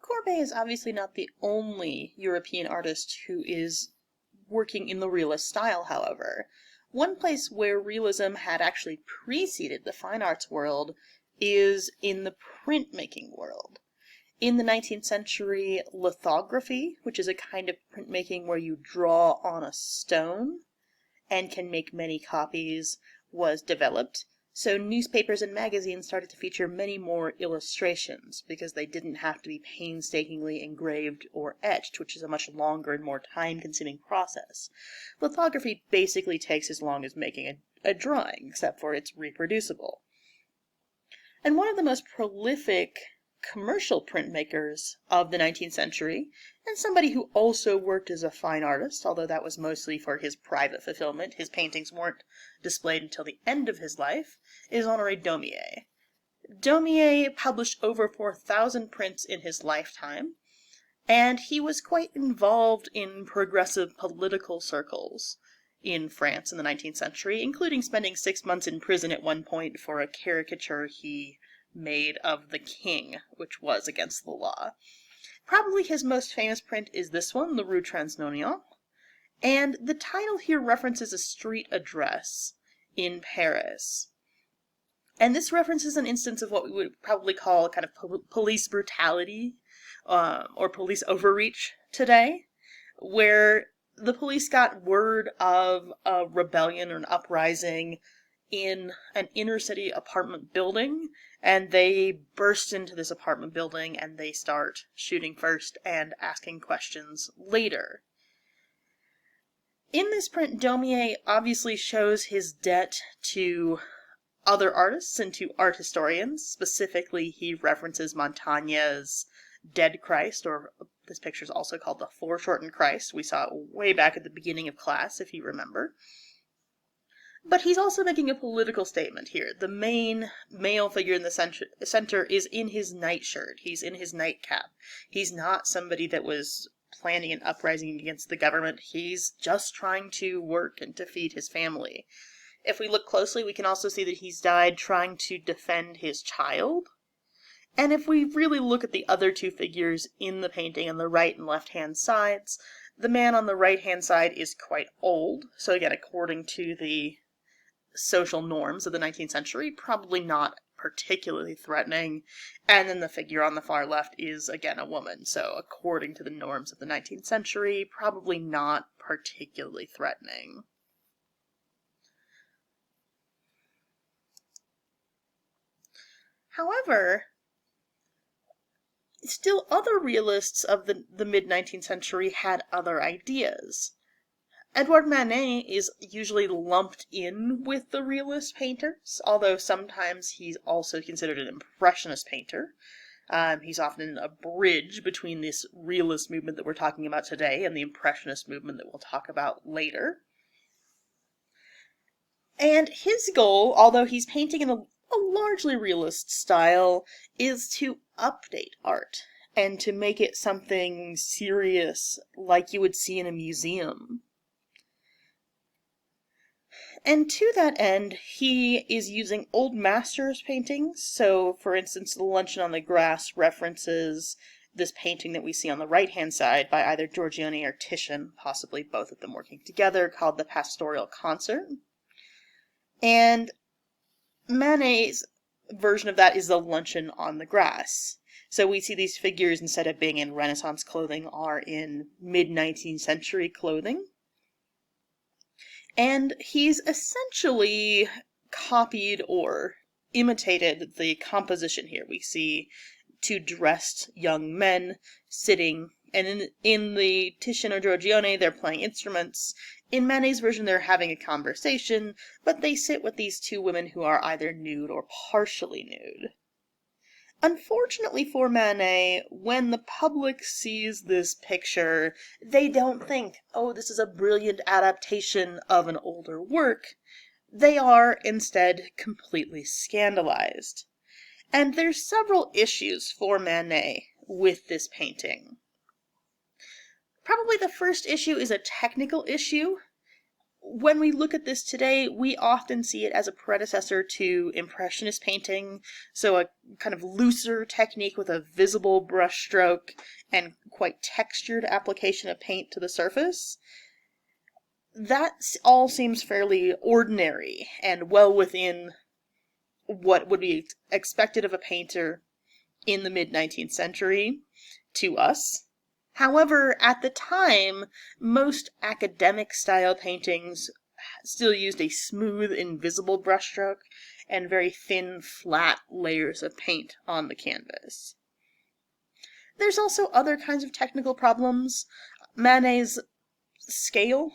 Courbet is obviously not the only European artist who is working in the realist style, however. One place where realism had actually preceded the fine arts world is in the printmaking world. In the 19th century, lithography, which is a kind of printmaking where you draw on a stone and can make many copies, was developed. So newspapers and magazines started to feature many more illustrations because they didn't have to be painstakingly engraved or etched, which is a much longer and more time-consuming process. Lithography basically takes as long as making a drawing, except for it's reproducible. And one of the most prolific commercial printmakers of the 19th century, and somebody who also worked as a fine artist, although that was mostly for his private fulfillment, his paintings weren't displayed until the end of his life, is Honoré Daumier. Daumier published over 4,000 prints in his lifetime, and he was quite involved in progressive political circles in France in the 19th century, including spending 6 months in prison at one point for a caricature he made of the king, which was against the law. Probably his most famous print is this one, the Rue Transnonain, and the title here references a street address in Paris. And this references an instance of what we would probably call kind of police brutality, or police overreach today, where the police got word of a rebellion or an uprising in an inner city apartment building, and they burst into this apartment building and they start shooting first and asking questions later. In this print, Daumier obviously shows his debt to other artists and to art historians. Specifically, he references Montaigne's Dead Christ, or this picture is also called the Foreshortened Christ. We saw it way back at the beginning of class, if you remember. But he's also making a political statement here. The main male figure in the center is in his nightshirt. He's in his nightcap. He's not somebody that was planning an uprising against the government. He's just trying to work and to feed his family. If we look closely, we can also see that he's died trying to defend his child. And if we really look at the other two figures in the painting on the right and left-hand sides, the man on the right-hand side is quite old. So again, according to the social norms of the 19th century, probably not particularly threatening. And then the figure on the far left is, again, a woman. So according to the norms of the 19th century, probably not particularly threatening. However, still other realists of the mid-19th century had other ideas. Edouard Manet is usually lumped in with the realist painters, although sometimes he's also considered an impressionist painter. He's often a bridge between this realist movement that we're talking about today and the impressionist movement that we'll talk about later. And his goal, although he's painting in a largely realist style, is to update art and to make it something serious like you would see in a museum. And to that end, he is using old masters' paintings. So, for instance, The Luncheon on the Grass references this painting that we see on the right-hand side by either Giorgione or Titian, possibly both of them working together, called The Pastoral Concert. And Manet's version of that is The Luncheon on the Grass. So we see these figures, instead of being in Renaissance clothing, are in mid-19th century clothing. And he's essentially copied or imitated the composition here. We see two dressed young men sitting, and in the Titian or Giorgione, they're playing instruments. In Manet's version, they're having a conversation, but they sit with these two women who are either nude or partially nude. Unfortunately for Manet, when the public sees this picture, they don't think, oh, this is a brilliant adaptation of an older work. They are, instead, completely scandalized. And there's several issues for Manet with this painting. Probably the first issue is a technical issue. when we look at this today, we often see it as a predecessor to Impressionist painting, so a kind of looser technique with a visible brushstroke and quite textured application of paint to the surface. That all seems fairly ordinary and well within what would be expected of a painter in the mid-19th century to us. However, at the time, most academic-style paintings still used a smooth, invisible brushstroke and very thin, flat layers of paint on the canvas. There's also other kinds of technical problems. Manet's scale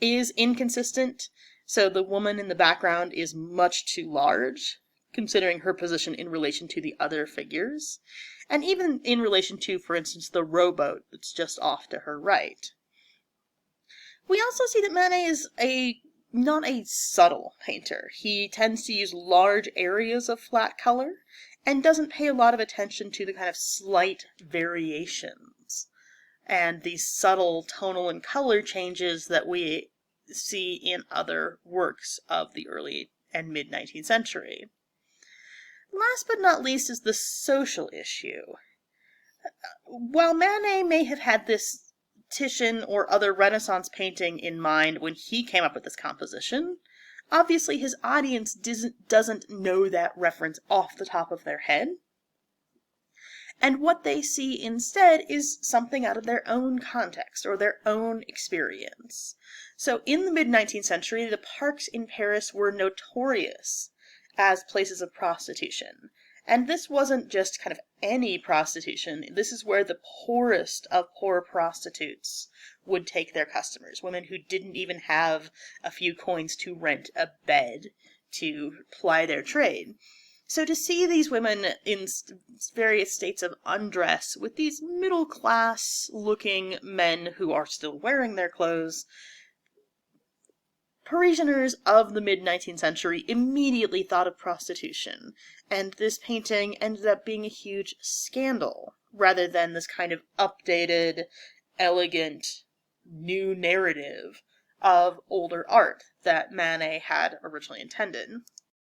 is inconsistent, so the woman in the background is much too large, considering her position in relation to the other figures, and even in relation to, for instance, the rowboat that's just off to her right. We also see that Manet is not a subtle painter. He tends to use large areas of flat color, and doesn't pay a lot of attention to the kind of slight variations and these subtle tonal and color changes that we see in other works of the early and mid-19th century. Last but not least is the social issue. While Manet may have had this Titian or other Renaissance painting in mind when he came up with this composition, obviously his audience doesn't know that reference off the top of their head. And what they see instead is something out of their own context or their own experience. So in the mid-19th century, the parks in Paris were notorious as places of prostitution. And this wasn't just kind of any prostitution. This is where the poorest of poor prostitutes would take their customers, women who didn't even have a few coins to rent a bed to ply their trade. So to see these women in various states of undress with these middle-class looking men who are still wearing their clothes, Parisianers of the mid-19th century immediately thought of prostitution, and this painting ended up being a huge scandal, rather than this kind of updated, elegant, new narrative of older art that Manet had originally intended.